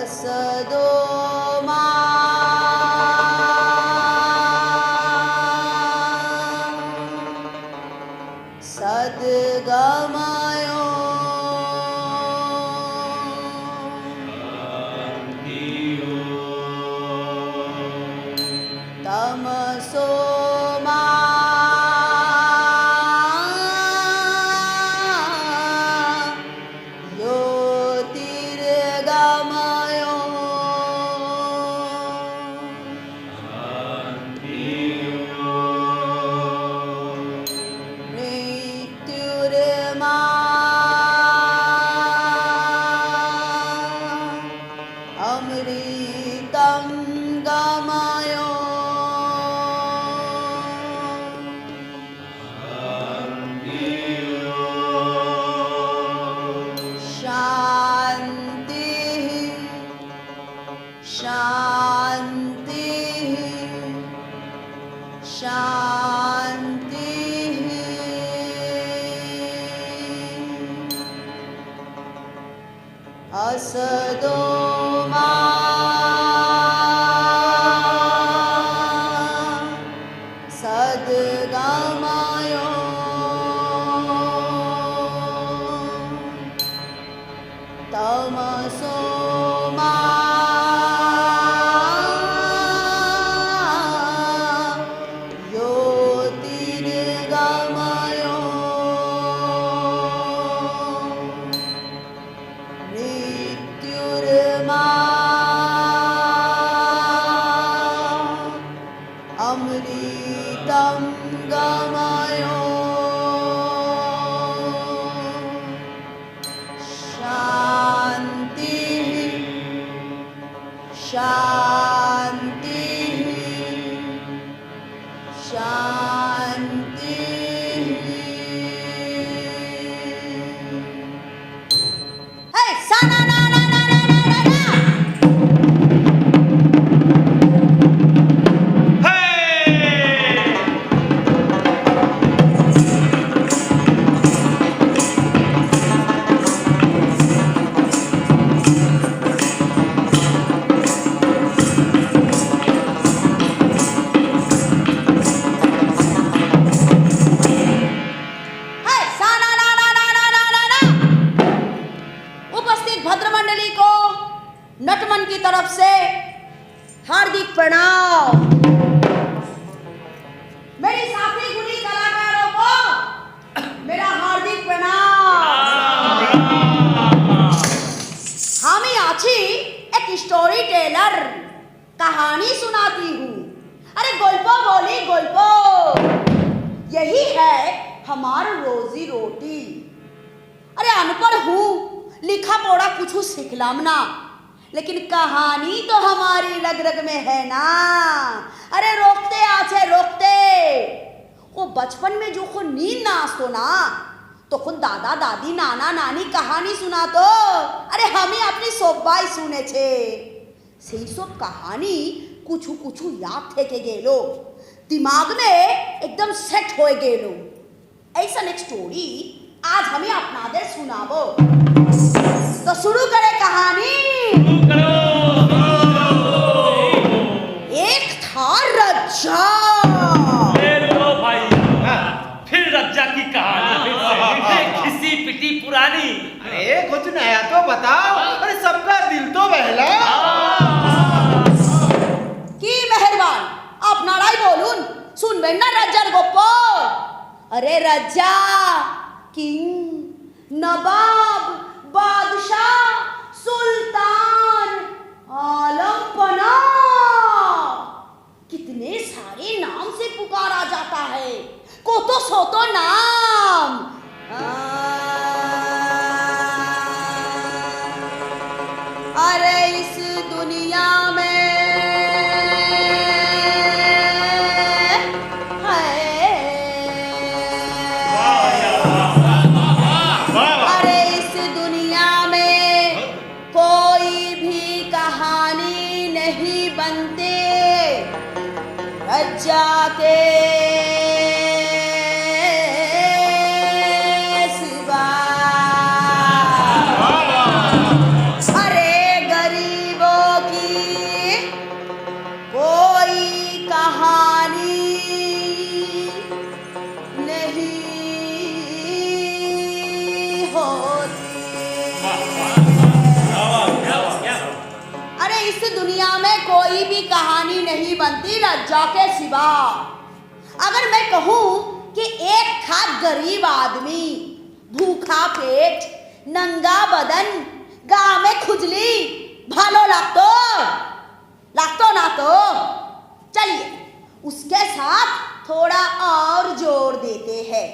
Asado मा सद्गमयो तमसो मा ज्योतिर्गमयो मृत्युर्मा अमृतं गमयो शांति शांति असदो मा सद्गमयो तमसो मा ज्योतिर्गमयो मृत्युर्मा अमृतं गमयो शांति शांति शांति हे सना ना ना ना ना ना ना भद्रमंडली को नटमन की तरफ से हार्दिक प्रणाम। मेरी साथी गुणी कलाकारों को मेरा हार्दिक प्रणाम। हामी आची एक स्टोरी टेलर कहानी सुनाती हूँ। अरे गोल्पो बोली गोल्पो, यही है हमारी रोजी रोटी। अरे अनपढ़ हूँ, लिखा पढ़ा कुछ सिखलाम ना, लेकिन कहानी तो हमारी रग रग में है ना। अरे रोकते आछे रोकते, वो बचपन में जो को नींद ना आसतो ना, तो खुद दादा दादी नाना नानी कहानी सुना तो अरे हमें अपनी सोबाई सुने छे। सही सब कहानी कुछ कुछ याद थे के गेलो, दिमाग में एकदम सेट हो गेलो। ऐसा एक स्टोरी आज हमें अपना दे सुनाबो। तो शुरू करे कहानी। एक था रज्जा। भाई फिर रज्जा की कहानी, घिसी पिटी पुरानी। अरे कुछ नया तो बताओ, अरे सबका दिल तो बहला। की मेहरबान आप नाराई बोलून सुन बेना रज्जार गोप्पो। अरे रज्जा किंग नवाब बादशाह सुल्तान आलम पना, कितने सारे नाम से पुकारा जाता है। कोतो सोतो नाम। अरे इस दुनिया में रज्जा के सिवा। अरे गरीबों अरे इस दुनिया में कोई भी कहानी नहीं बनती रज्जा के सिवा। अगर मैं कहूं कि एक था गरीब आदमी, भूखा पेट, नंगा बदन, गाँव में खुजली, भालो लागतो ना तो चलिए उसके साथ थोड़ा और जोड़ देते हैं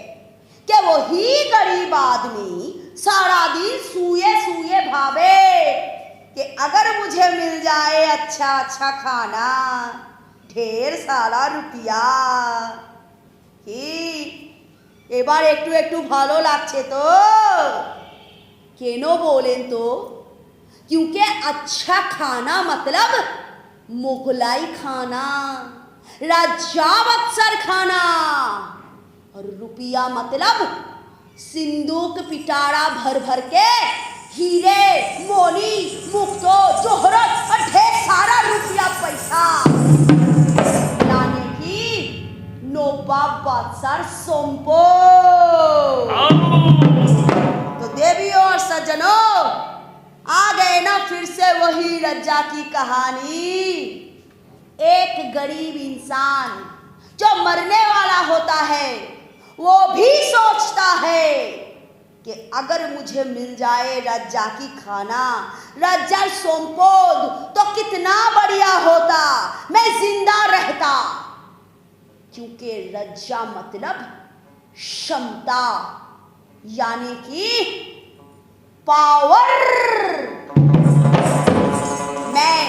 कि वही गरीब आदमी सारा दिन सूए भावे कि अगर मुझे मिल जाए अच्छा खाना, ढेर सारा रुपया এবার একটু ভালো লাগছে তো কেন बोलें तो क्योंकि अच्छा खाना मतलब मुगलाई खाना, रज्जा बक्सर खाना, और रुपया मतलब सिंदूक पिटारा भर के हीरे मोनी मुक्तो जोहरत और ढेर सारा रुपया पैसा लाने की नौबत बक्सर सोमपो। तो देवियों और सज्जनों, आ गए ना फिर से वही रज्जा की कहानी। एक गरीब इंसान जो मरने वाला होता है वो भी सोचता है कि अगर मुझे मिल जाए रज्जा की खाना, रज्जा सोमपोद, तो कितना बढ़िया होता, मैं जिंदा रहता। क्योंकि रज्जा मतलब क्षमता, यानी कि पावर। मैं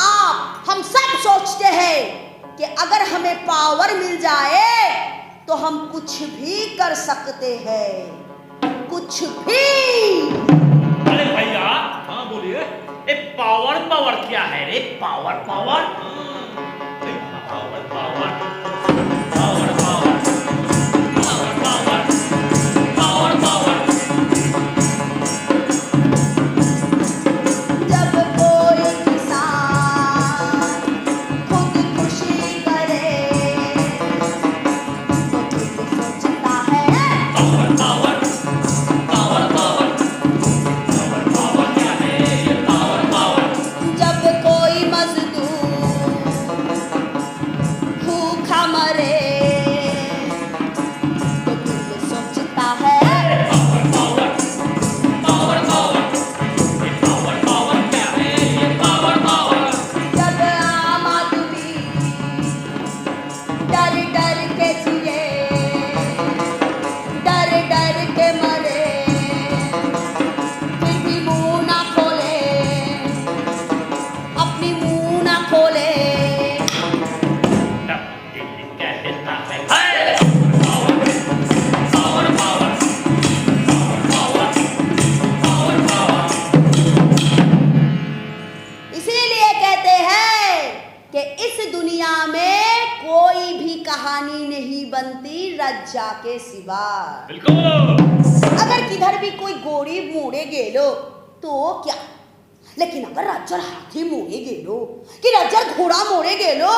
आप हम सब सोचते हैं कि अगर हमें पावर मिल जाए तो हम कुछ भी कर सकते हैं, कुछ भी। अरे भैया, हाँ बोलिए। ये पावर क्या है रे? पावर जब कोई किसान खुद खुशी करे तो दिल सोचता है जब कोई मजदूर भूखा मरे तो दिल सोचता है जब आम आदमी डर के जिए, डर के मरे, फिर भी मुंह ना खोले, अपनी मुंह ना खोले, तब दिल कहता है इसीलिए कहते हैं कि इस दुनिया में कोई भी कहानी नहीं बनती रज्जा के सिवा। बिल्कुल। अगर किधर भी कोई गोड़ी मोड़े गेलो तो क्या, लेकिन अगर रज्जर हाथी मोड़े गेलो कि रज्जर घोड़ा मोड़े गेलो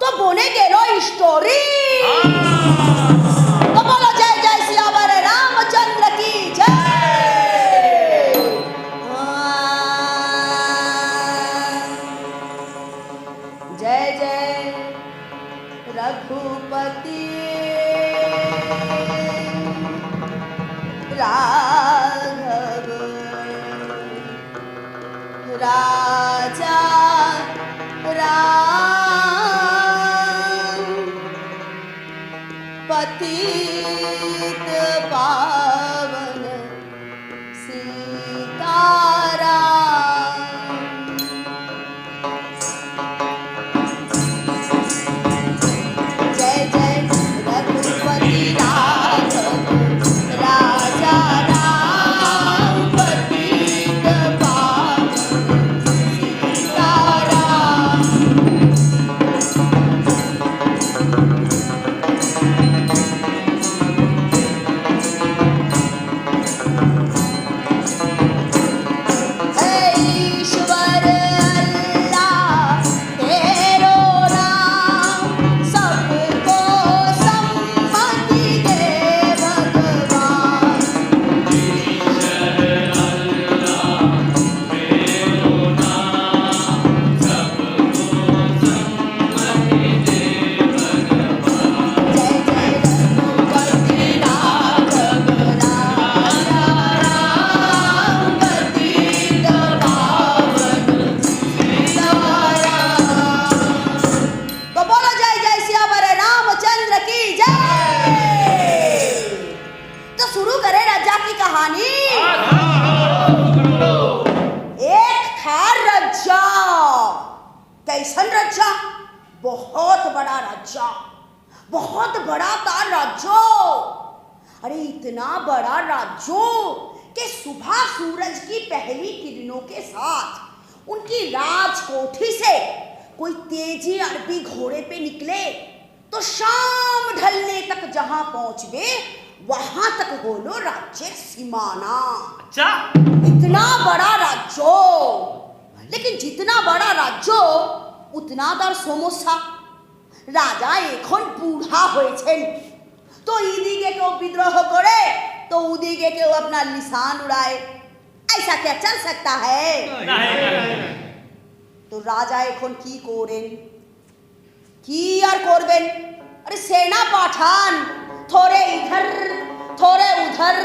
तो बोने गेलो स्टोरी। तो बोलो जय जय सियावर रामचंद्र की जय। जय जय रघुपति राघव राजा राम पतित पावन सीताराम। जय जय कैसन राज्य, बहुत बड़ा राज्य, बहुत बड़ा था राज्य। अरे इतना बड़ा राज्य कि सुबह सूरज की पहली किरणों के साथ उनकी राजकोठी से कोई तेजी अरबी घोड़े पे निकले तो शाम ढलने तक जहां पहुंचवे वहां तक होलो राज्य सीमाना। अच्छा, इतना बड़ा राज्य, लेकिन जितना बड़ा राज्य उतना दर समस्या। राजा এখন বুড়া হয়েছেন, तो इदिके केउ विद्रोह करे तो उदिके केउ अपना निशान उड़ाए, ऐसा क्या चल सकता है? नहीं। तो राजा এখন কি করেন, কি আর করবেন? अरे सेना पाठान थोड़े इधर थोड़े उधर।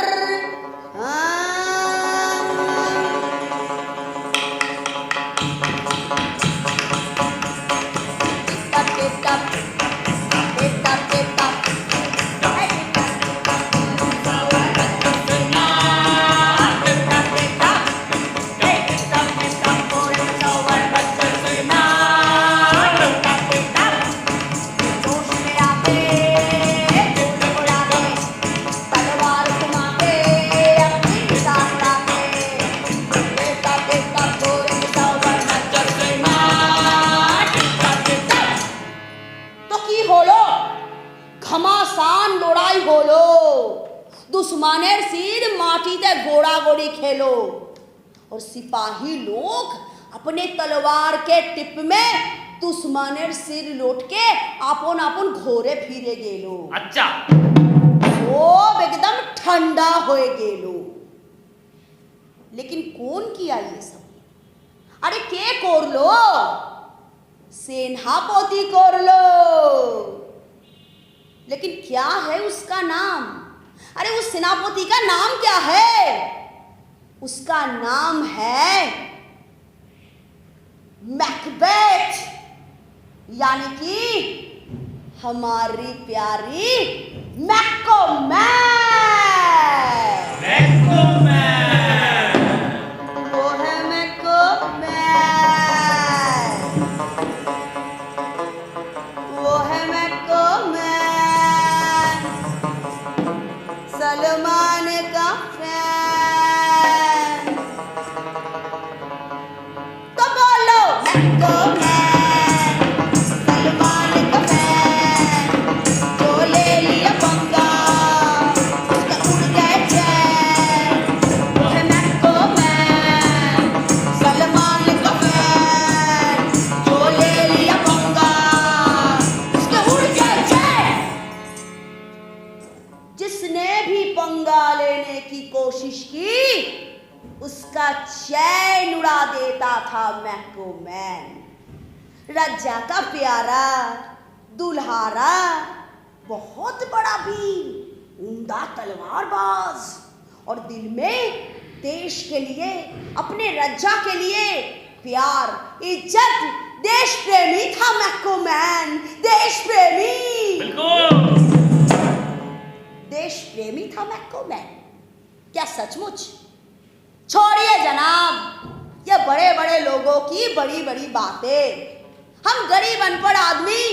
दुश्मनेर सिर माटीते गोड़ागोड़ी खेलो और सिपाही लोग अपने तलवार के टिप में दुश्मनेर सिर लोट के आपन आपन घोरे फिरे गेलो। अच्छा, सब एकदम ठंडा होए गेलो। लेकिन कौन किया ये सब? अरे के करलो? सेनापति करलो। लेकिन क्या है उसका नाम? अरे उस सेनापति का नाम क्या है? उसका नाम है मैकबेथ, यानी कि हमारी प्यारी मैकबेथ। वो है मैकबेथ, वो है मैकबेथ, सलमान का फैन। तो बोलो मैकबेथ, सलमान का फैन, जो ले लिया पंगा उसका उड़ गए चैन। वो है मैकबेथ, सलमान का फैन, जो ले लिया पंगा उसका उड़ गए चैन। जिसने भी पंगा लेने की कोशिश की उसका चैन उड़ा देता था मैकबेथ। राजा का प्यारा दुल्हारा, बहुत बड़ा वीर, उम्दा तलवारबाज और दिल में देश के लिए, अपने रज्जा के लिए प्यार, इज्जत, देश प्रेमी था मैकबेथ। देश प्रेमी, बिल्कुल देश प्रेमी था मैकबेथ। क्या सचमुच? छोड़िए जनाब ये बड़े बड़े लोगों की बड़ी बड़ी बातें। हम गरीब अनपढ़ आदमी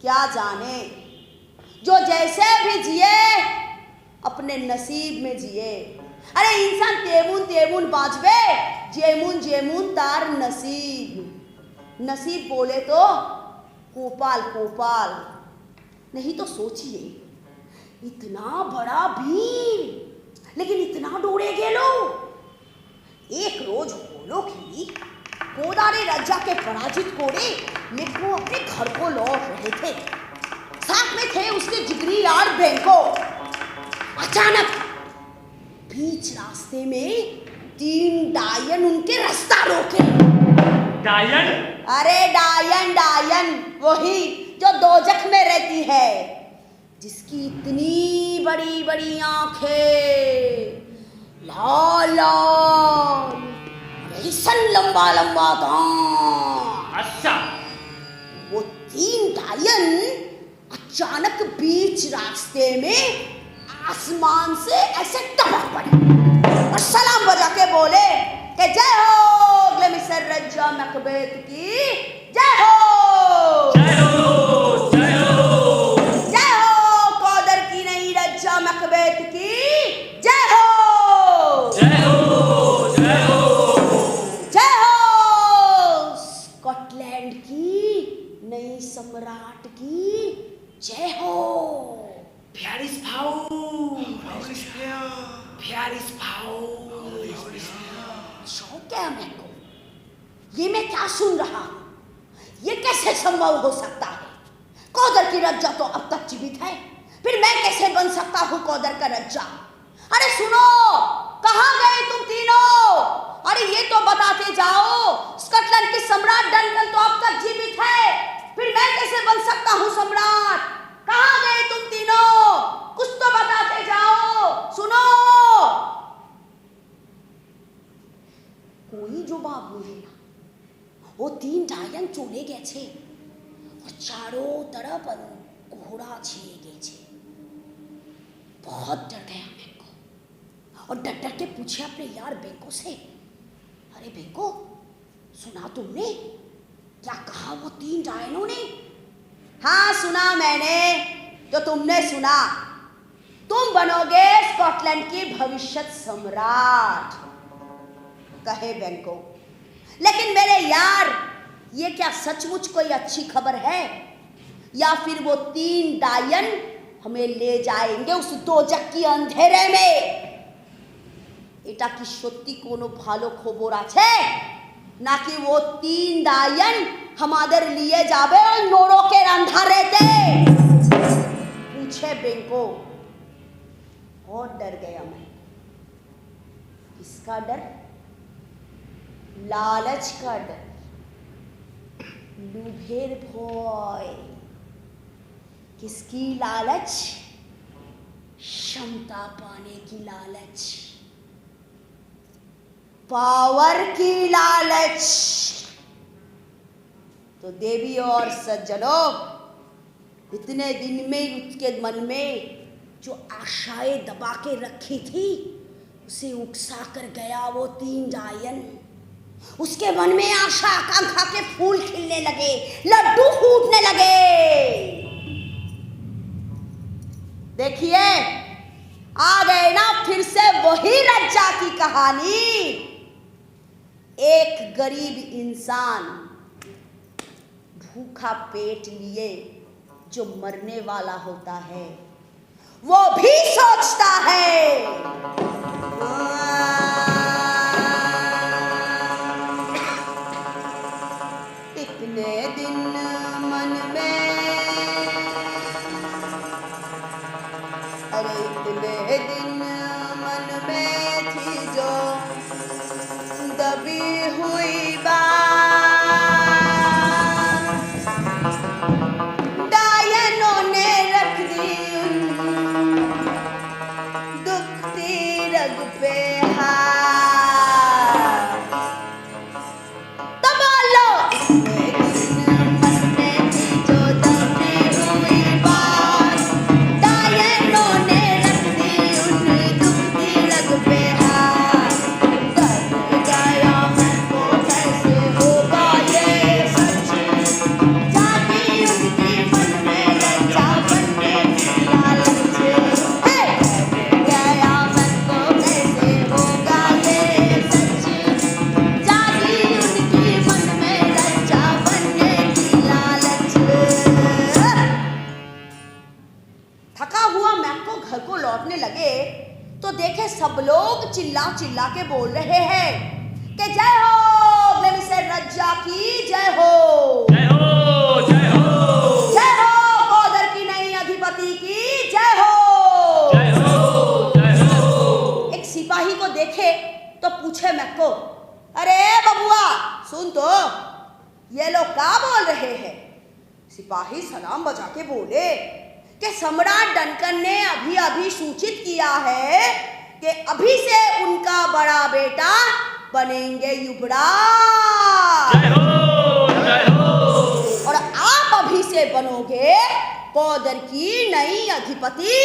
क्या जाने। जो जैसे भी जिए अपने नसीब में जिए। अरे इंसान तेमुन तेमुन बाँचबे, जेमुन जेमुन तार नसीब। नसीब बोले तो कोपाल कोपाल। नहीं तो सोचिए, इतना बड़ा वीर लेकिन इतना डोरे गेलो। एक रोज बोलो कि कोदारी राजा के पराजित कोड़े मिट्टू अपने घर को लौट रहे थे। साथ में थे उसके जिगरी यार बेंको। अचानक बीच रास्ते में 3 डायन उनके रास्ता रोके। डायन? अरे डायन डायन, वही जो दोजख में रहती है, जिसकी इतनी बड़ी बड़ी आंखें, लाल लाल, ऐसा लंबा लंबा दांत। अच्छा, वो 3 डायन अचानक बीच रास्ते में आसमान से ऐसे टपक पड़े और सलाम बजा के बोले कि जय हो मिस्टर रज्जा मैकबेथ की जय हो। स्कॉटलैंड की नई सम्राट की जय हो। प्यारिस भाऊ, प्यारिस भाऊ। शौक है मेरे को, ये मैं क्या सुन रहा हूं? ये कैसे संभव हो सकता है? कौदर की रज्जा तो अब तक जीवित है, फिर मैं कैसे बन सकता हूं कौदर का रज्जा? अरे सुनो, कहां गए तुम तीनों? अरे ये तो बताते जाओ, स्कॉटलैंड के सम्राट डनकन तो अब तक जीवित है, फिर मैं कैसे बन सकता हूं सम्राट? कहां गए तुम तीनों? कुछ तो बताते जाओ, सुनो। कोई जवाब नहीं देना। वो 3 डायन चले गए थे और चारों तरफ कोहरा छे गए थे। बहुत डर गया मेरे को और डर डर के पूछे अपने यार बेंको से, अरे बेंको, सुना तुमने? क्या कहा वो 3 डायनों ने? हाँ सुना मैंने। तो तुमने सुना, तुम बनोगे स्कॉटलैंड की भविष्य सम्राट, कहे बेंको। लेकिन मेरे यार, ये क्या सचमुच कोई अच्छी खबर है, या फिर वो 3 डायन हमें ले जाएंगे उस दोजक की अंधेरे में? এটা কি সত্যি কোনো ভালো খবর আছে, নাকি वो 3 ডায়ন हमाদের लिए जावे और नोरोकेर अंधारेते? पूछे बेंको। और डर गया मैं। किसका डर? लालच का डर, लुभेर भय। किसकी लालच? क्षमता पाने की लालच, पावर की लालच। तो देवी और सज्जनों, इतने दिन में उसके मन में जो आशाएं दबा के रखी थी, उसे उकसा कर गया वो 3 डायन। उसके मन में आशा आकांक्षा के फूल खिलने लगे, लड्डू फूटने लगे। देखिए, आ गए ना फिर से वही रज्जा की कहानी। एक गरीब इंसान भूखा पेट लिए जो मरने वाला होता है, वो भी सोचता है इतने दिन मन में, अरे इतने दिन मन में थी जो दबी हुई बात, डायनों ने रख दी दुखती रग पे हाथ। तब बोलो, इतने दिन मन में थी जो दबी हुई बात, डायनों ने रख दी उन दुखती रग पे हाथ। डर गया मैं को कैसे होगा ये सच, जागी उनकी मन में लज्जा बनने की लालच। डर गया मैं को कैसे होगा ये सच, जागी उनकी मन में लज्जा बनने की लालच। थका हुआ मैको घर को लौटने लगे तो देखे सब लोग चिल्ला चिल्ला के बोल रहे हैं कि जय हो मिस्टर रज्जा की जय हो, जय हो, जय हो, जय हो कौदर की नई अधिपति की जय हो। जय हो, जय हो। एक सिपाही को देखे तो पूछे मैको, अरे बबुआ सुन तो, ये लोग क्या बोल रहे हैं? सिपाही सलाम बजा के बोले कि सम्राट डनकन ने अभी अभी सूचित किया है कि अभी से उनका बड़ा बेटा बनेंगे युवराज, जय हो, जय हो। और आप अभी से बनोगे कौदर की नई अधिपति।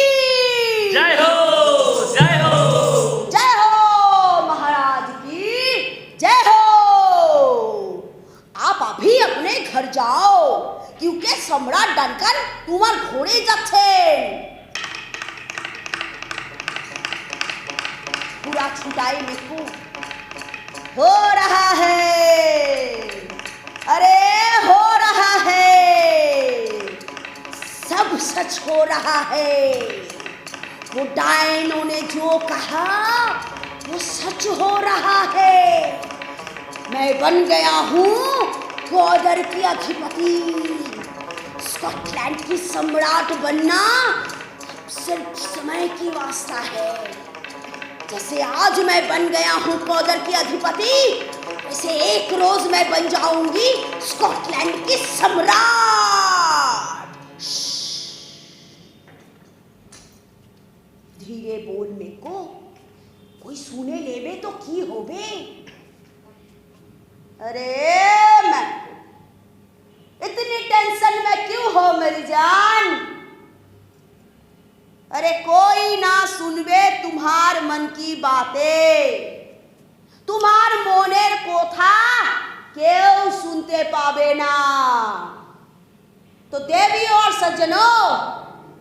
जय हो, जय हो। जय हो महाराज की जय हो। आप अभी अपने घर जाओ, क्योंकि सम्राट डनकन तुम्हार घोड़े যাচ্ছে। पूरा छुटाई मिकू हो रहा है, अरे हो हो रहा है। वो डायनों ने जो कहा वो सच हो रहा है। मैं बन गया हूँ कौदर की अधिपति। स्कॉटलैंड की सम्राट बनना सिर्फ समय की वास्ता है। जैसे आज मैं बन गया हूँ कौदर की अधिपति, वैसे एक रोज मैं बन जाऊंगी स्कॉटलैंड की सम्राट। धीरे बोल में को, कोई सुने लेवे तो की होवे। अरे मैं इतनी टेंशन में क्यों हो मेरी जान? अरे कोई ना सुनवे तुम्हार मन की बातें, तुम्हार मोनेर कोथा क्यों सुनते पावे ना। तो देवी और सज्जनों,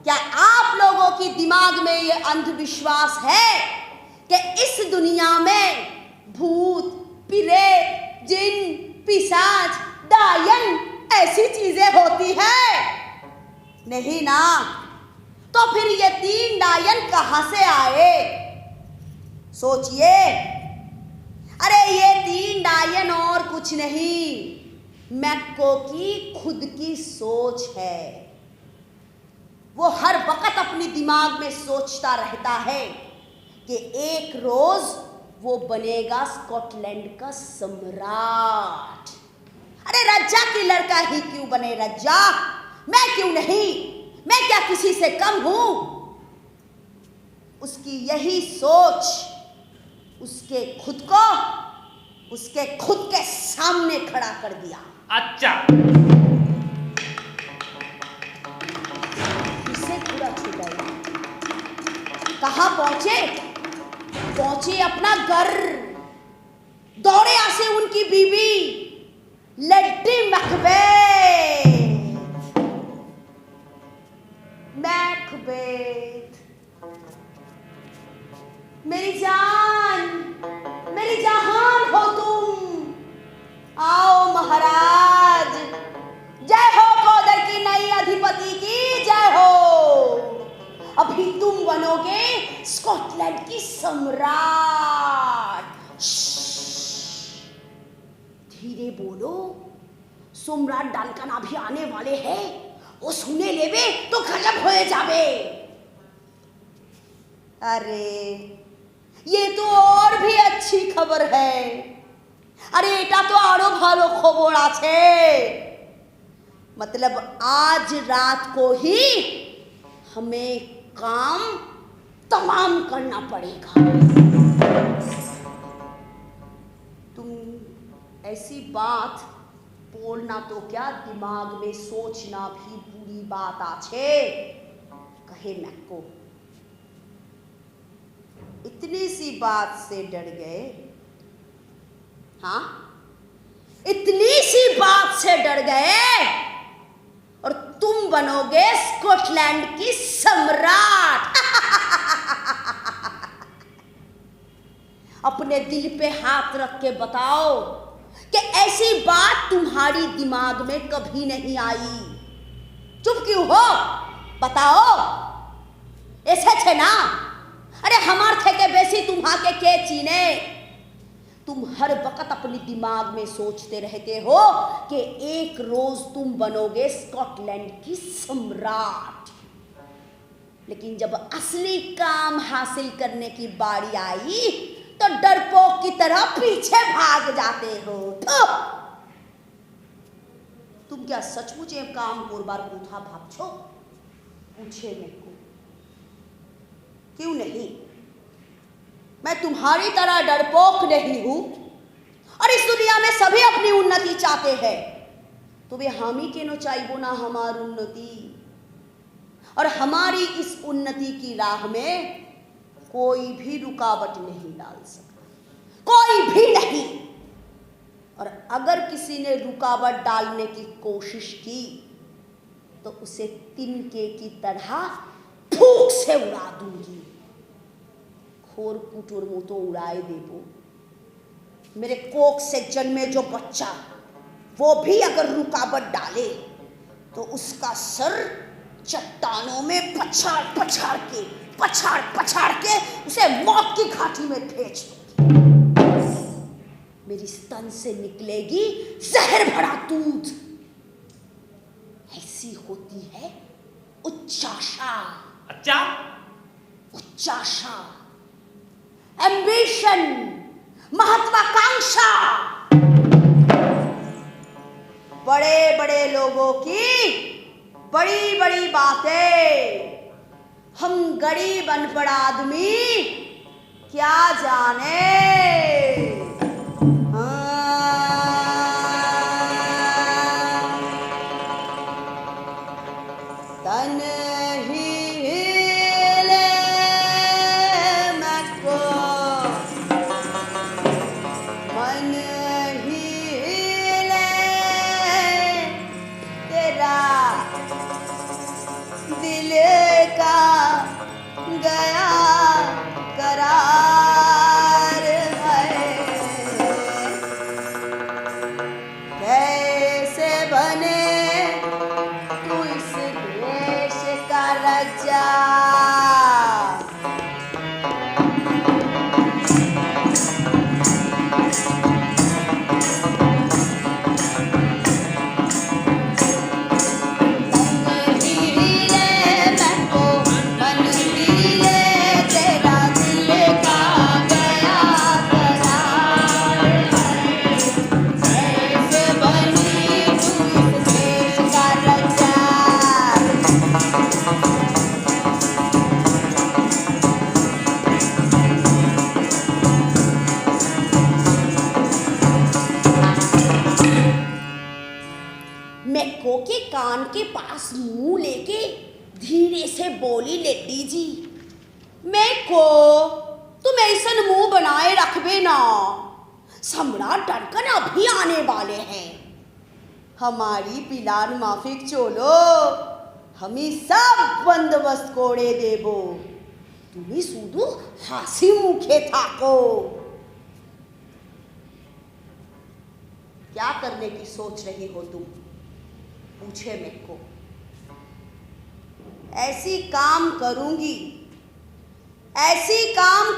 क्या आप लोगों की दिमाग में ये अंधविश्वास है कि इस दुनिया में भूत, प्रेत, जिन, पिशाच, डायन ऐसी चीजें होती है? नहीं ना। तो फिर ये 3 डायन कहां से आए? सोचिए। अरे ये 3 डायन और कुछ नहीं, मैको की खुद की सोच है। वो हर वक्त अपनी दिमाग में सोचता रहता है कि एक रोज वो बनेगा स्कॉटलैंड का सम्राट। अरे रज्जा की लड़का ही क्यों बने रज्जा, मैं क्यों नहीं? मैं क्या किसी से कम हूं? उसकी यही सोच उसके खुद के सामने खड़ा कर दिया। अच्छा, किसे खुदा छुड़ाया? कहां पहुंचे? पहुंचे अपना घर। दौड़े आसे उनकी बीवी लेडी मैकबेथ। मेरी जान, मेरी जहान हो तुम। आओ महाराज, जय हो कौदर की नई अधिपति की जय हो। अभी तुम बनोगे स्कॉटलैंड की सम्राट। धीरे बोलो, सम्राट डनकन अभी आने वाले हैं। वो सुने लेवे तो गजब हो जावे। अरे ये तो और भी अच्छी खबर है। अरे एटा तो आरो भालो खबर आछे। मतलब आज रात को ही हमें काम तमाम करना पड़ेगा। तुम ऐसी बात बोलना तो क्या, दिमाग में सोचना भी बुरी बात आछे। कहे मैको, इतनी सी बात से डर गए? हाँ, इतनी सी बात से डर गए और तुम बनोगे स्कॉटलैंड की सम्राट। अपने दिल पे हाथ रख के बताओ कि ऐसी बात तुम्हारी दिमाग में कभी नहीं आई। चुप क्यों हो? बताओ। ऐसे थे ना? अरे हमार थे के बेसी तुम्हारे के चीने। तुम हर वक्त अपनी दिमाग में सोचते रहते हो कि एक रोज तुम बनोगे स्कॉटलैंड की सम्राट। लेकिन जब असली काम हासिल करने की बारी आई तो डरपोक की तरह पीछे भाग जाते हो। तुम क्या सचमुच ये काम करबार कोथा भाबछो? पूछे मेरे को। क्यों नहीं? मैं तुम्हारी तरह डरपोक नहीं हूं। और इस दुनिया में सभी अपनी उन्नति चाहते हैं। तो वे हम ही केनो चाहबो ना हमारी उन्नति। और हमारी इस उन्नति की राह में कोई भी रुकावट नहीं डाल सकता, कोई भी नहीं। और अगर किसी ने रुकावट डालने की कोशिश की तो उसे तिनके की तरह फूंक से उड़ा दूंगी। खोर कुटुर मुँह तो उड़ाए देबो। मेरे कोख से जन्मे जो बच्चा वो भी अगर रुकावट डाले तो उसका सर चट्टानों में पछाड़ के उसे मौत की घाटी में भेज दूंगी। मेरी स्तन से निकलेगी जहर भरा दूध। ऐसी होती है उच्चाशा। अच्छा, उच्चाशा, एम्बिशन, महत्वाकांक्षा। बड़े बड़े लोगों की बड़ी बड़ी बातें हम गरीब अनपढ़ आदमी क्या जाने। तन हिले मको, मन हिले तेरा, दिल का गया करार है। कैसे बने तू इस देश का राजा। मैको के कान के पास मुंह लेके धीरे से बोली लेडी जी, मैको तुम ऐसन मुंह बनाए रखबे ना, सम्राट डरकन अभी आने वाले हैं। हमारी पिलान माफिक चोलो, हमी सब बंदोबस्त कोड़े देबो, तुम्ही सुधु हासी मुखे थाको। क्या करने की सोच रही हो तुम, पूछे मेरे को। ऐसी काम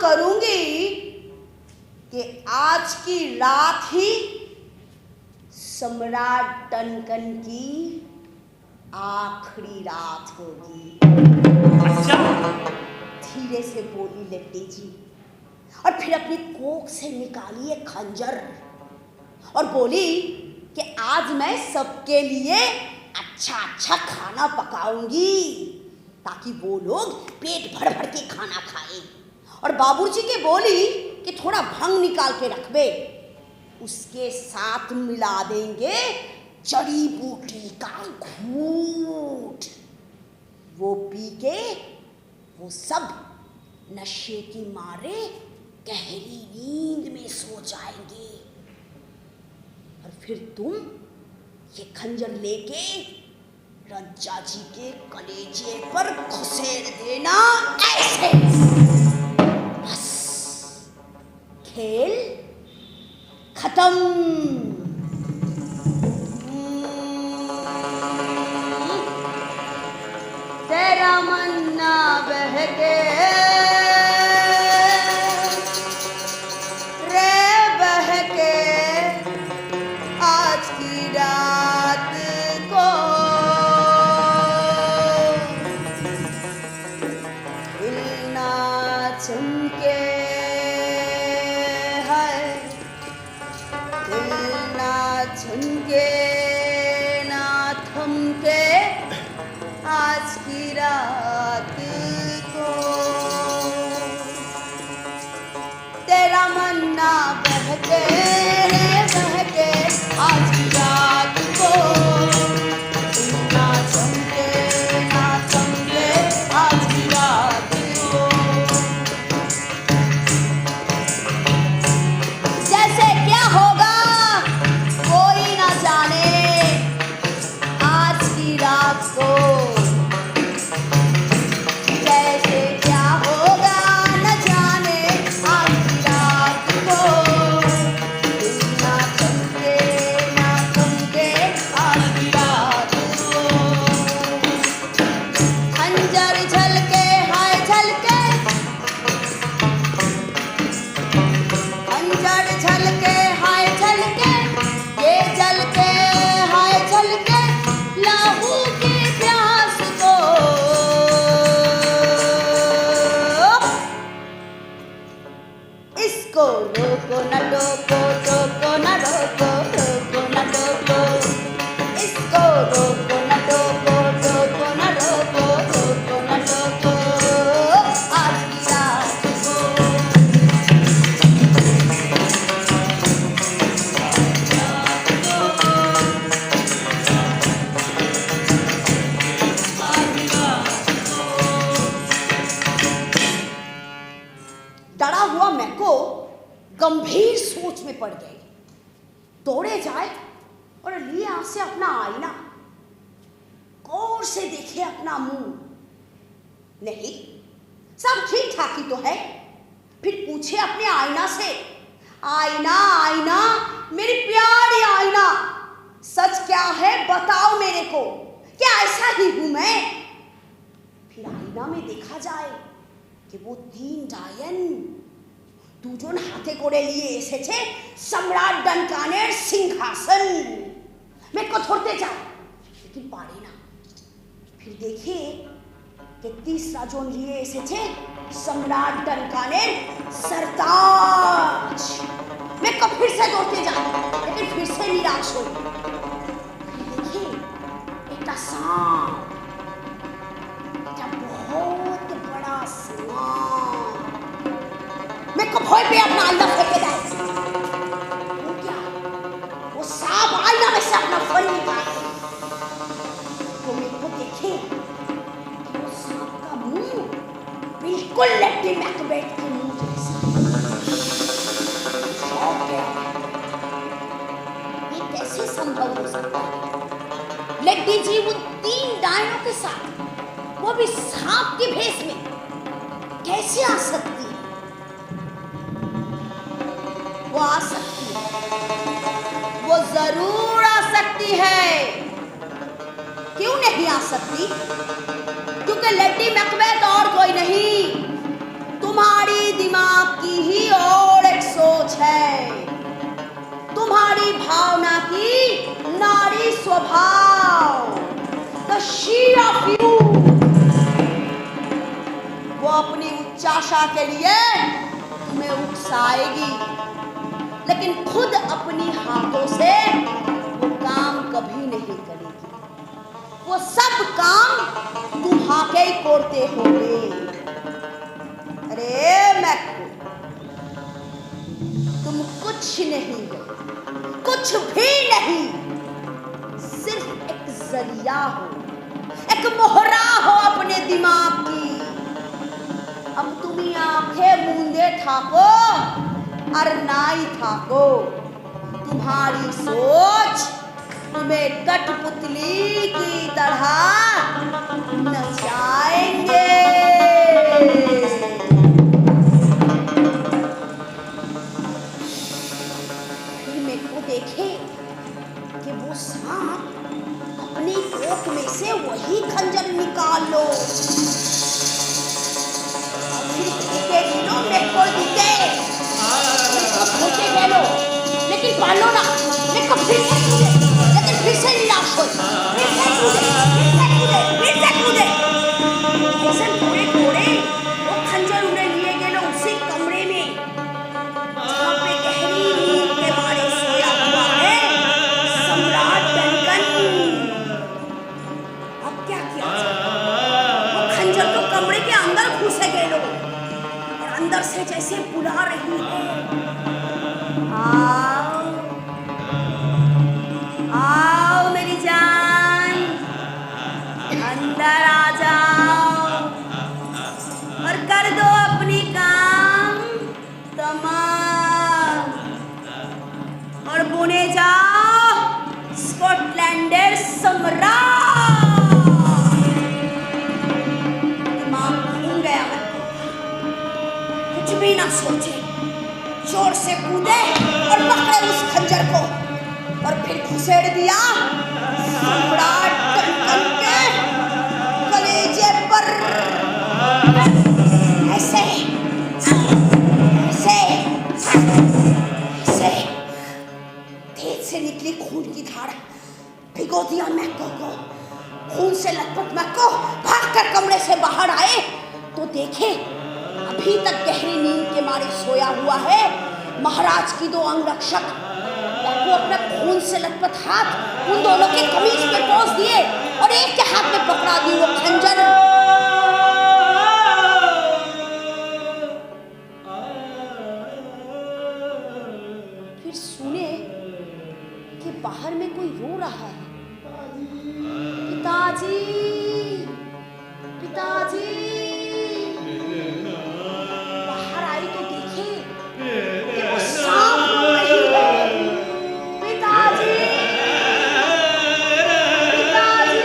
करूंगी कि आज की रात ही सम्राट डनकन की आखिरी रात होगी। अच्छा, धीरे से बोली लेडी जी, और फिर अपनी कोख से निकाली एक खंजर और बोली कि आज मैं सबके लिए अच्छा खाना पकाऊंगी ताकि वो लोग पेट भर भर के खाना खाएं। और बाबूजी के बोली कि थोड़ा भंग निकाल के रखबे, उसके साथ मिला देंगे जड़ी बूटी का घूंट। वो पी के वो सब नशे की मारे गहरी नींद में सो जाएंगे। और फिर तुम ये खंजर लेके रज्जा जी के कलेजे पर घुसेड़ देना, ऐसे। बस खेल खत्म। तेरा मन्ना बहके रात को हिलना चमके है, हिलना चमके ना थमके आज की रात को। तेरा मन्ना बहके आज की रात को, ना चमके आज की रात को। जैसे क्या होगा कोई ना जाने आज की रात को, जैसे क्या होगा न जाने आज की रात को। रोको न टोको, टोको न रोको, रोको न टोको, आज की रात को। डरा हुआ मैको गंभीर सोच में पड़ गई। दौड़े जाए और लिए हाथ से अपना आईना, गौर से देखे अपना मुंह। नहीं, सब ठीक ठाक ही तो है। फिर पूछे अपने आईना से, आईना आईना मेरी प्यारी आईना, सच क्या है बताओ मेरे को, क्या ऐसा ही हूं मैं? फिर आईना में देखा जाए कि वो तीन डायन দুজন হাতে করে নিয়ে এসেছে সম্রাট ডনকানের সিংহাসন। মেको ধরতে চায় लेकिन পারে না। फिर देखे कि तीसरा जोन लिए एसेছে सम्राट डनकाনের सरताज। मेको फिर से दौड़ते जाए लेकिन फिर से निराश हो। देखे एक सांप, एक बहुत बड़ा सांप। मेको भय पे अपना आईना फेंके जाए। वो क्या, वो सांप आईना में से अपना फल निकाले। तो मेको देखे कि वो सांप का मुंह बिल्कुल लेडी मैकबेथ के मुंह जैसा। शौक है, ये कैसे संभव हो सकता है? लेडी जी उन तीन डायनों के साथ, वो भी सांप के भेष में, कैसे आ सकती है? वो आ सकती है, वो जरूर आ सकती है। क्यों नहीं आ सकती? क्योंकि लेडी मैकबेथ और कोई नहीं, तुम्हारी दिमाग की ही और एक सोच है, तुम्हारी भावना की नारी स्वभाव, the she of you। वो अपनी उच्चाशा के लिए तुम्हें उकसाएगी, लेकिन खुद अपनी हाथों से वो काम कभी नहीं करेगी। वो सब काम तुम्हारे ही करते होंगे। अरे मैको, तुम कुछ नहीं हो, कुछ भी नहीं, सिर्फ एक जरिया हो, एक मोहरा हो अपने दिमाग की। अब तुम ही आंखें मूंदे ठाको और नाई ठाको, तुम्हारी सोच तुम्हें कठपुतली की तरह नचाएंगे। फिर मेरे को देखे कि वो सांप अपनी कोख में से वही खंजर निकाल लो। फिर दिखे दिनों मेरे को दिखे खोटे गए, लेकिन पालो ना। मैं कब फिर से कूदे, लेकिन फिर से निराश हुई। फिर से कूदे, फिर से कूदे, फिर से कूदे। ऐसे थोड़े थोड़े वो खंजर उन्हें लिए गए लो उसी कमरे में जहाँ पे गहरी नींद के मारे सोया हुआ है सम्राट डनकन। अब क्या किया जाए? वो खंजर तो कमरे के अंदर घुसे गए लो और अंदर से जैसे बुला रही है, आओ आओ मेरी जान, अंदर आ जाओ और कर दो अपनी काम तमाम और बुने जाओ स्कॉटलैंडर सम्राट। दिमाग घूम गया मैं, कुछ भी ना सोचे, जोर से कूदे और पकड़े उस खंजर को और फिर घुसेड़ दिया सम्राट डनकन के कलेजे पर। ऐसे ऐसे ऐसे तेज से निकली खून की धार भिगो दिया मैको को। खून से लथपथ मैको भागकर कमरे से बाहर आए तो देखे अभी तक गहरी नींद के मारे सोया हुआ है महाराज की दो अंगरक्षक। वो अपना खून से लथपथ हाथ उन दोनों के कमीज पे पोंछ पिताजी, पिताजी। बाहर आई तो देखे कि वो सांप रो रही है। पिताजी, पिताजी।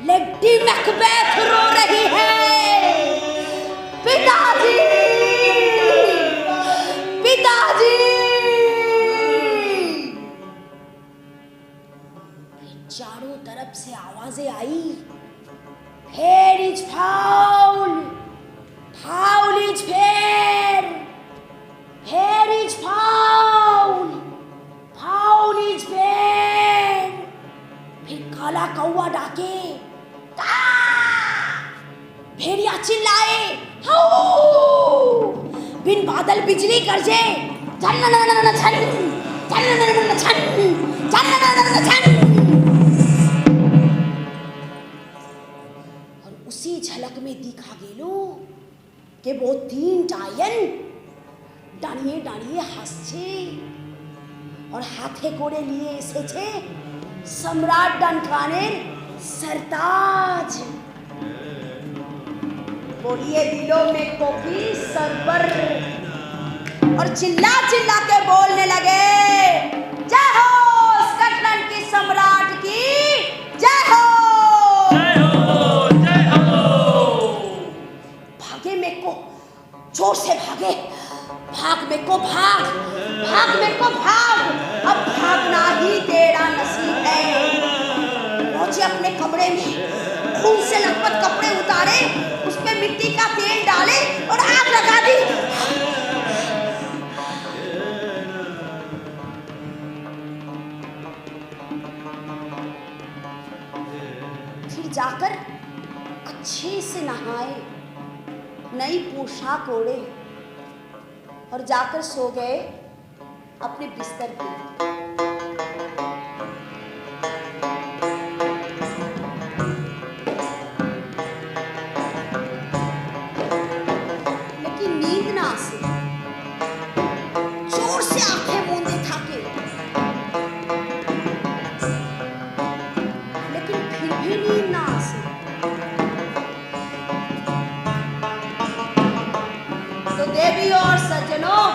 लेडी मैकबेथ रो रही है। पिताजी, पिताजी। चारों तरफ से आवाजें आई, fair is foul, foul is fair, fair is foul, foul is fair. फिर काला कौवा डाके, का! भेड़िया चिल्लाए, हाउ! बिन बादल बिजली गरजे, झन झन झन झन, झन झन झन झन। और उसी झलक में दिखा गेलो कि वो 3 टायन दाঁড়িয়ে দাঁড়িয়ে হাসছে और हाथे कोड़े लिए এসেছে सम्राट डनकानेर सरताज। बोलिए दिलों में कोकी सरबर, और चिल्ला चिल्ला के बोलने लगे, जय हो स्कॉटलैंड की सम्राट की जय हो, जय हो, जय हो। भागे में को, जोर से भागे, भाग में को भाग, भाग में को भाग, अब भागना ही तेरा नसीब है। पहुंचे अपने कमरे में, खून से लथपथ कपड़े उतारे, उसमें मिट्टी का तेल डाले और आग लगा दी। फिर जाकर अच्छे से नहाए, नई पोशाक ओढ़े और जाकर सो गए अपने बिस्तर पे। लेकिन नींद ना आसे, जोर से आंखें मूंदे थाके, लेकिन फिर भी नींद ना आसे। तो देवी और सज्जनों,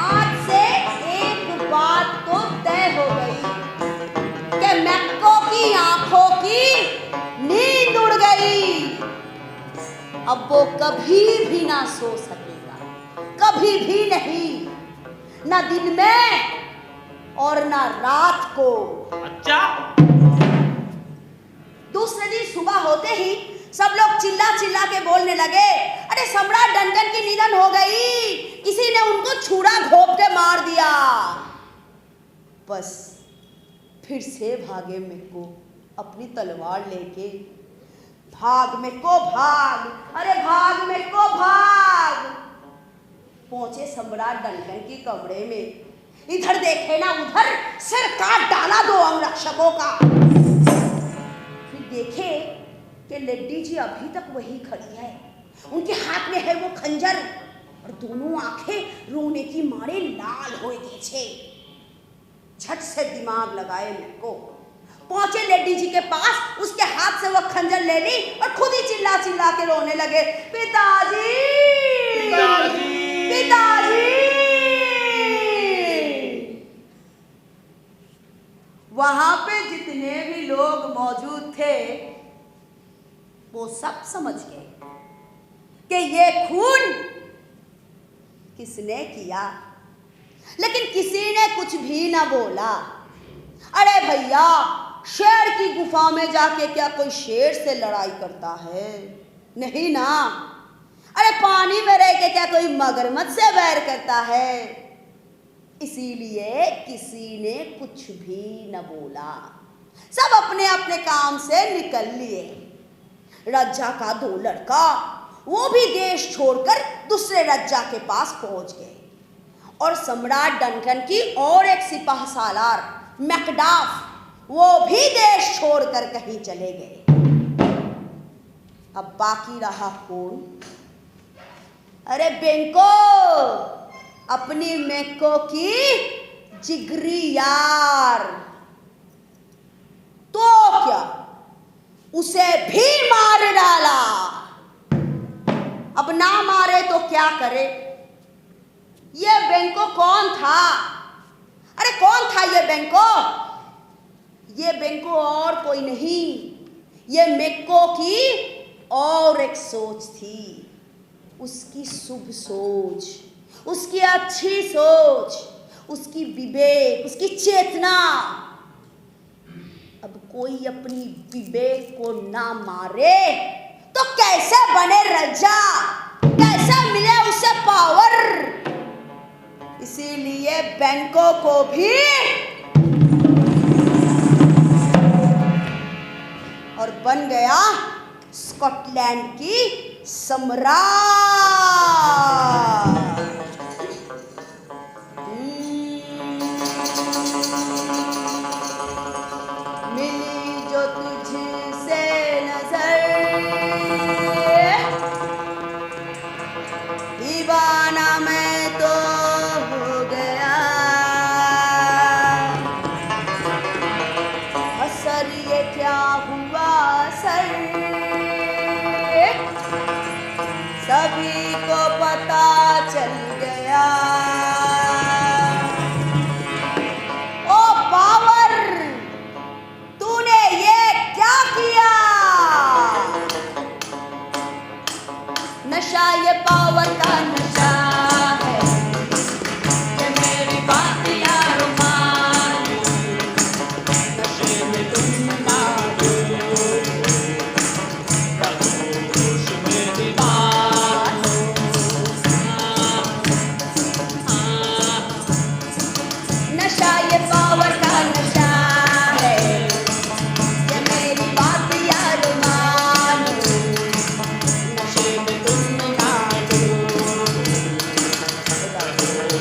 आज से एक बात तो तय हो गई कि मैक्को की आंखों की नींद उड़ गई। अब वो कभी भी ना सो सकेगा, कभी भी नहीं, ना दिन में और ना रात को। अच्छा, दूसरे दिन सुबह होते ही सब लोग चिल्ला चिल्ला के बोलने लगे, अरे सम्राट डनकन की निधन हो गई, किसी ने उनको छुरा घोंप के मार दिया। बस फिर से भागे मैक्को अपनी तलवार लेके, भाग मैक्को भाग, अरे भाग मैक्को भाग। पहुंचे सम्राट डनकन की कमरे में, इधर देखे ना उधर, सिर काट डाला 2 अंगरक्षकों का। फिर देखे कि लेडी जी अभी तक वही खड़ी है, उनके हाथ में है वो खंजर और दोनों आंखें रोने की मारे लाल हो गई छे। झट से दिमाग लगाए मैक्को, पहुंचे लेडी जी के पास, उसके हाथ से वो खंजर ले ली और खुद ही चिल्ला चिल्ला के रोने लगे, पिताजी, पिताजी, पिताजी। वहां पे जितने भी लोग मौजूद थे वो सब समझ गए कि ये खून किसने किया, लेकिन किसी ने कुछ भी ना बोला। अरे भैया, शेर की गुफा में जाके क्या कोई शेर से लड़ाई करता है? नहीं ना। अरे पानी में रह के क्या कोई मगरमच्छ से बैर करता है? इसीलिए किसी ने कुछ भी न बोला, सब अपने अपने काम से निकल लिए। रज्जा का 2 लड़का वो भी देश छोड़कर दूसरे रज्जा के पास पहुंच गए और सम्राट डनकन की और एक सिपाह सालार मैकडाफ वो भी देश छोड़कर कहीं चले गए। अब बाकी रहा कौन? अरे बेंको, अपनी मेको की जिगरी यार, तो क्या उसे भी मार डाला। अब ना मारे तो क्या करे। ये बेंको कौन था? अरे कौन था ये बेंको? ये बेंको और कोई नहीं, ये मेको की और एक सोच थी। उसकी शुभ सोच, उसकी अच्छी सोच, उसकी विवेक, उसकी चेतना। अब कोई अपनी विवेक को ना मारे तो कैसे बने रजा, कैसे मिले उसे पावर। इसीलिए बेंको को भी और बन गया स्कॉटलैंड की सम्राट। मिली जो तुझसे नजर, दीवाना मैं तो हो गया। असर ये क्या हुआ सर, सभी को पता चल गया। ओ पावर, तूने ये क्या किया? नशा ये पावर का नशा है, ये मेरी बात यार मानो, नशे में तुम ना नशा ये पावर का नशा है, ये मेरी बात यार मानो, नशे में तुम ना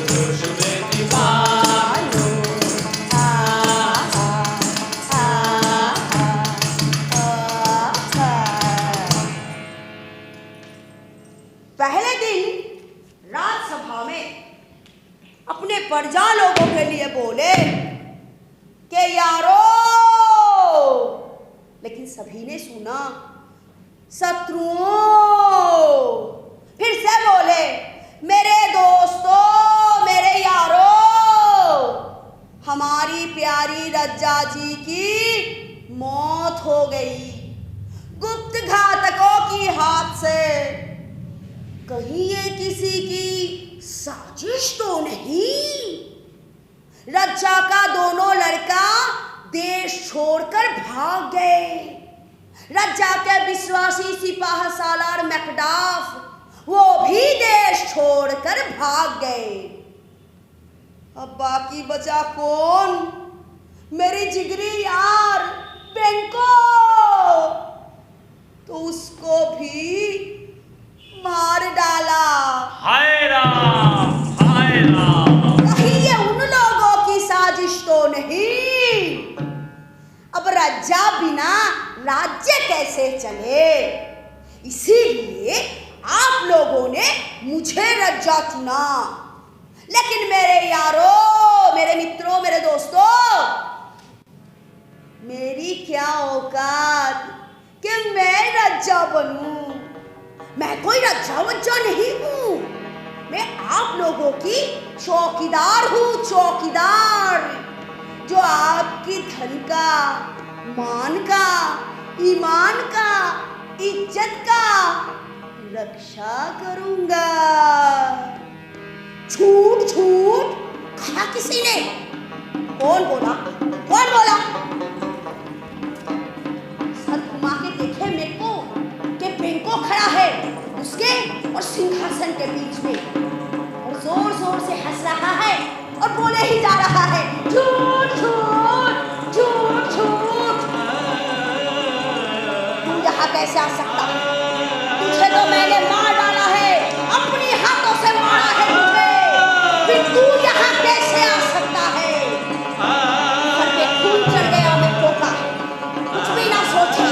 होश में दीवानो। पहले दिन राज्यसभा में अपने प्रजा लोगों के लिए बोले कि यारो, लेकिन सभी ने सुना शत्रुओं। फिर से बोले मेरे दोस्तों, मेरे यारो, हमारी प्यारी रज्जा जी की मौत हो गई गुप्त घातकों की हाथ से। कहीं ये किसी की साजिश तो नहीं? रज्जा का दोनों लड़का देश छोड़कर भाग गए। रज्जा के विश्वासी सिपाही सालार मैकडाफ वो भी देश छोड़कर भाग गए। अब बाकी बचा कौन? मेरी जिगरी यार बेंको। तो उसको भी मार डाला। हाय राम, हाय राम। कहीं ये उन लोगों की साजिश तो नहीं? अब रज्जा बिना राज्य कैसे चले? इसीलिए आप लोगों ने मुझे रज्जा चुना। लेकिन मेरे यारों, मेरे मित्रों, मेरे दोस्तों, मेरी क्या औकात कि मैं रज्जा बनूं? मैं कोई रज्जा वज्जा नहीं हूं। मैं आप लोगों की चौकीदार हूं, चौकीदार, जो आपकी धन का, मान का, ईमान का, इज्जत का रक्षा करूंगा। झूठ झूठ कहा किसी ने? कौन बोला? कौन बोला? सर घुमा के देखे मेरे को कि बेंको खड़ा है उसके और सिंहासन के बीच में, और जोर जोर से हंस रहा है और बोले ही जा रहा है झूठ झूठ झूठ झूठ। तू यहाँ कैसे आ सकता है? तुझे तो मैंने मार डाला है, अपने हाथों से मारा है तुझे, फिर तू यहाँ कैसे आ सकता है? सर पे खून चढ़ गया मेरे का। कुछ भी ना सोची,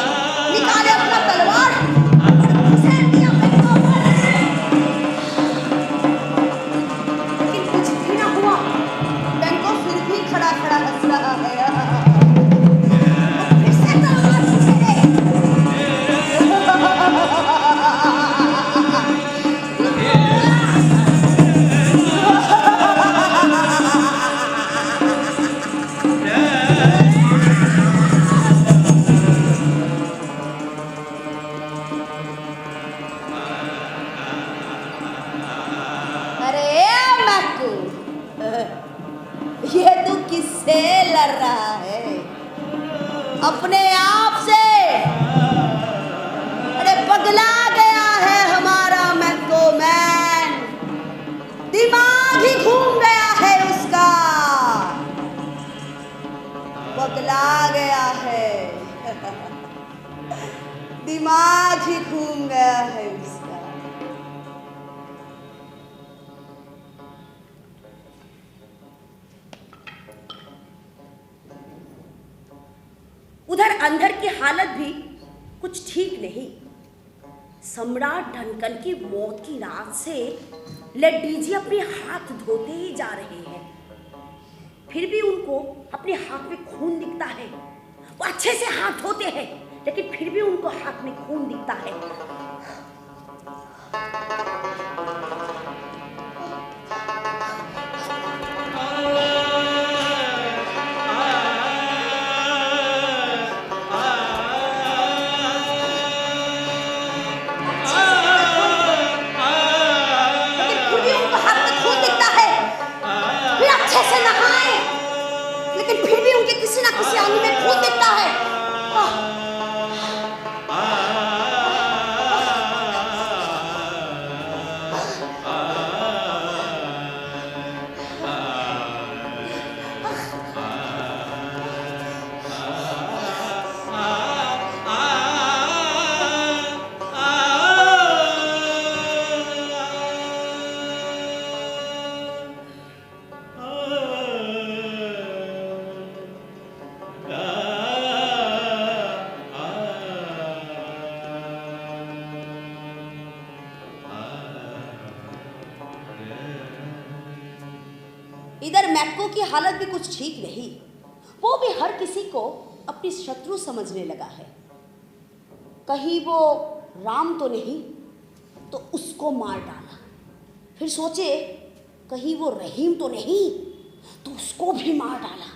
निकाले अपना तलवार, फेंक दिया मेरे को। लेकिन से लड़ रहा है अपने आप से। अरे पगला गया है हमारा मैको मैन, दिमाग ही घूम गया है उसका, पगला गया है दिमाग ही घूम गया है उसका। उधर अंदर की हालत भी कुछ ठीक नहीं। सम्राट डनकन की मौत की रात से लेडी जी अपने हाथ धोते ही जा रहे हैं, फिर भी उनको अपने हाथ में खून दिखता है। वो अच्छे से हाथ धोते हैं लेकिन फिर भी उनको हाथ में खून दिखता है। लेकिन फिर भी उनके किसी ना किसी अंग में खून दिखता है। इधर मैको की हालत भी कुछ ठीक नहीं। वो भी हर किसी को अपनी शत्रु समझने लगा है। कहीं वो राम तो नहीं तो उसको मार डाला, फिर सोचे कहीं वो रहीम तो नहीं तो उसको भी मार डाला।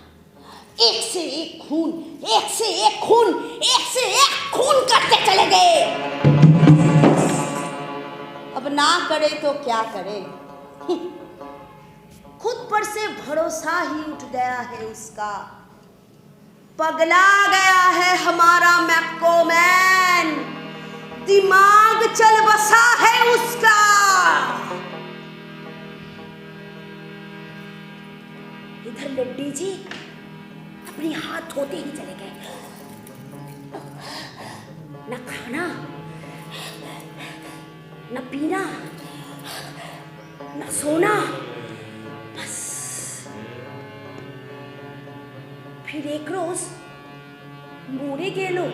एक से एक खून, एक से एक खून, एक से एक खून करते चले गए। अब ना करे तो क्या करे, खुद पर से भरोसा ही उठ गया है उसका। पगला गया है हमारा मैको मैन, दिमाग चल बसा है उसका। इधर लड्डी जी अपने हाथ धोते ही चले गए। न खाना, न पीना, न सोना, बस। फिर एक रोज मोरे गेलो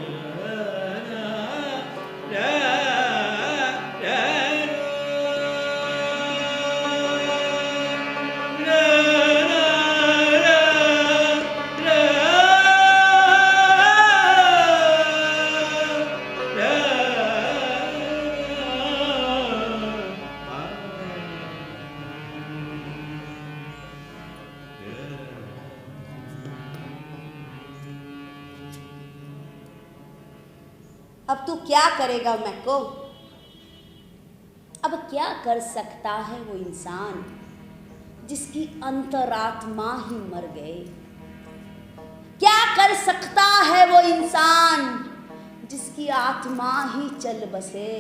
अब तू क्या करेगा मैको? अब क्या कर सकता है वो इंसान जिसकी अंतरात्मा ही मर गए? क्या कर सकता है वो इंसान जिसकी आत्मा ही चल बसे?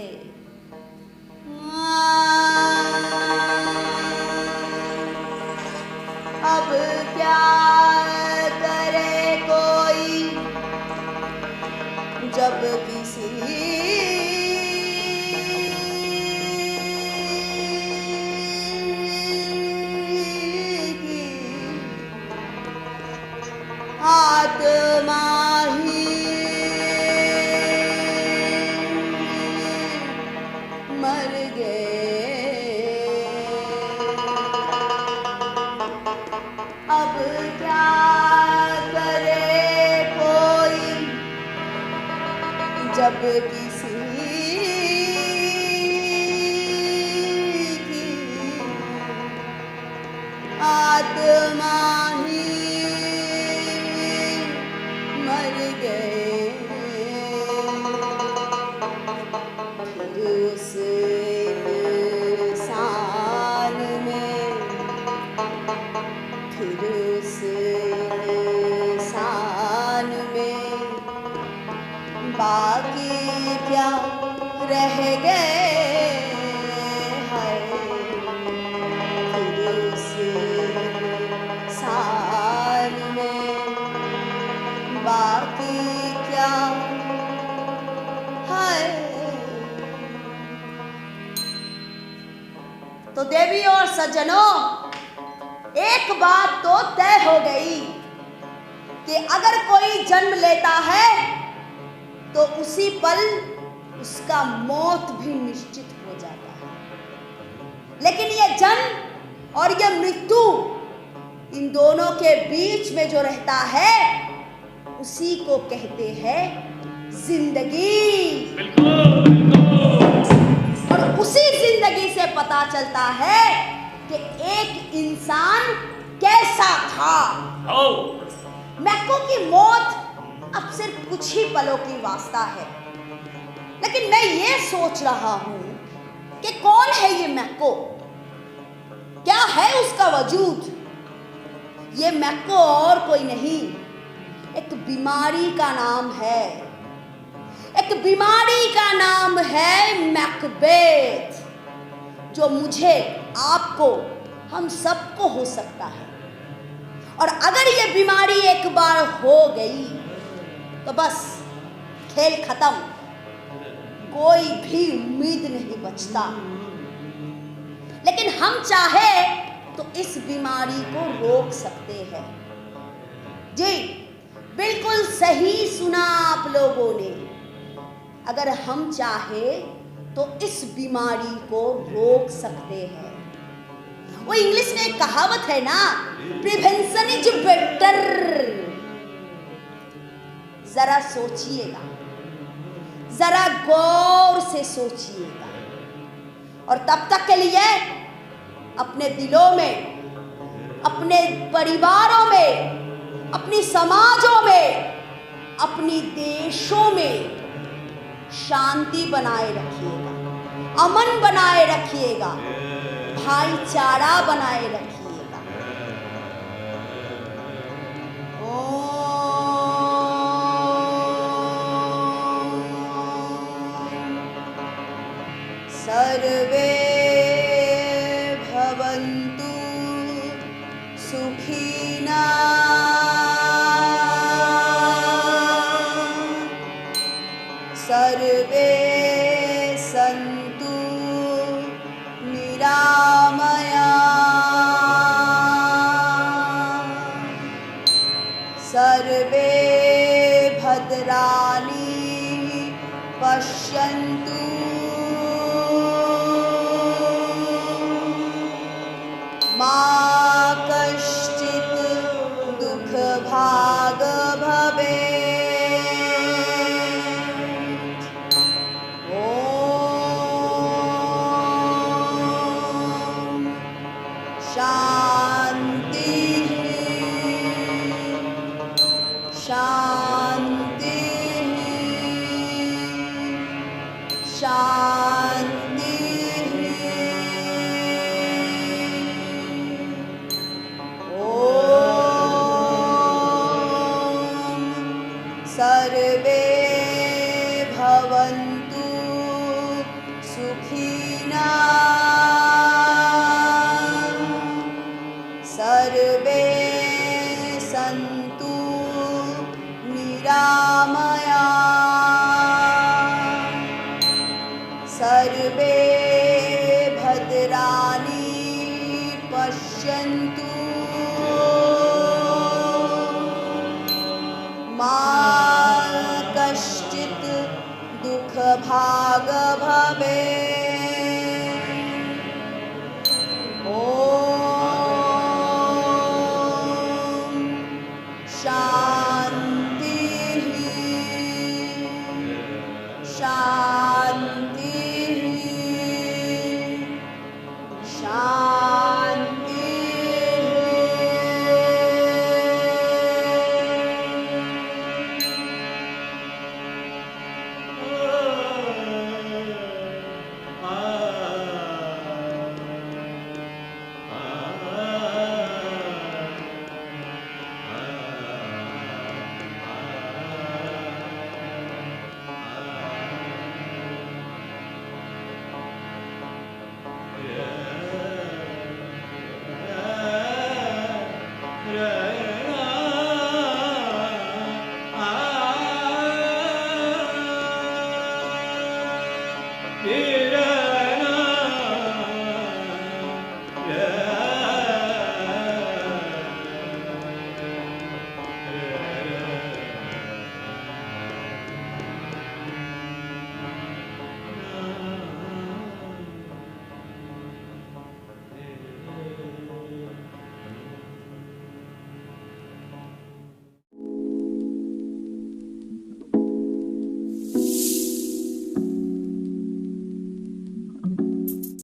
अब क्या करे कोई जब किसी की आत्मा ही मर गए। अब क्या करे कोई जब किसी की आत्मा ही मर गए। उस इंसान में फिर उस रह गए हैं फिर इस साल में बाकी क्या है। तो देवी और सज्जनों, एक बात तो तय हो गई कि अगर कोई जन्म लेता है तो उसी पल उसका मौत भी निश्चित हो जाता है। लेकिन यह जन्म और यह मृत्यु, इन दोनों के बीच में जो रहता है उसी को कहते हैं जिंदगी। और उसी जिंदगी से पता चलता है कि एक इंसान कैसा था। मैको की मौत अब सिर्फ कुछ ही पलों की वास्ता है, लेकिन मैं ये सोच रहा हूं कि कौन है ये मैको, क्या है उसका वजूद। ये मैको और कोई नहीं, एक बीमारी का नाम है। एक बीमारी का नाम है मैकबेथ, जो मुझे, आपको, हम सबको हो सकता है। और अगर ये बीमारी एक बार हो गई तो बस खेल खत्म, कोई भी उम्मीद नहीं बचता। लेकिन हम चाहे तो इस बीमारी को रोक सकते हैं। जी बिल्कुल सही सुना आप लोगों ने। अगर हम चाहे तो इस बीमारी को रोक सकते हैं। वो इंग्लिश में एक कहावत है ना, प्रिवेंशन इज बेटर। जरा सोचिएगा, जरा गौर से सोचिएगा, और तब तक के लिए अपने दिलों में, अपने परिवारों में, अपनी समाजों में, अपनी देशों में शांति बनाए रखिएगा, अमन बनाए रखिएगा, भाईचारा बनाए रखिएगा। सर्वे भवन्तु सुखिनः, सर्वे सन्तु निरामयाः, सर्वे भद्राणि पश्यन्तु मा कश्चित् दुःखभाग् भवेत्। शांति शांति शांति। सर्वे भवन्तु सुखिनः, सर्वे सन्तु निरामयाः।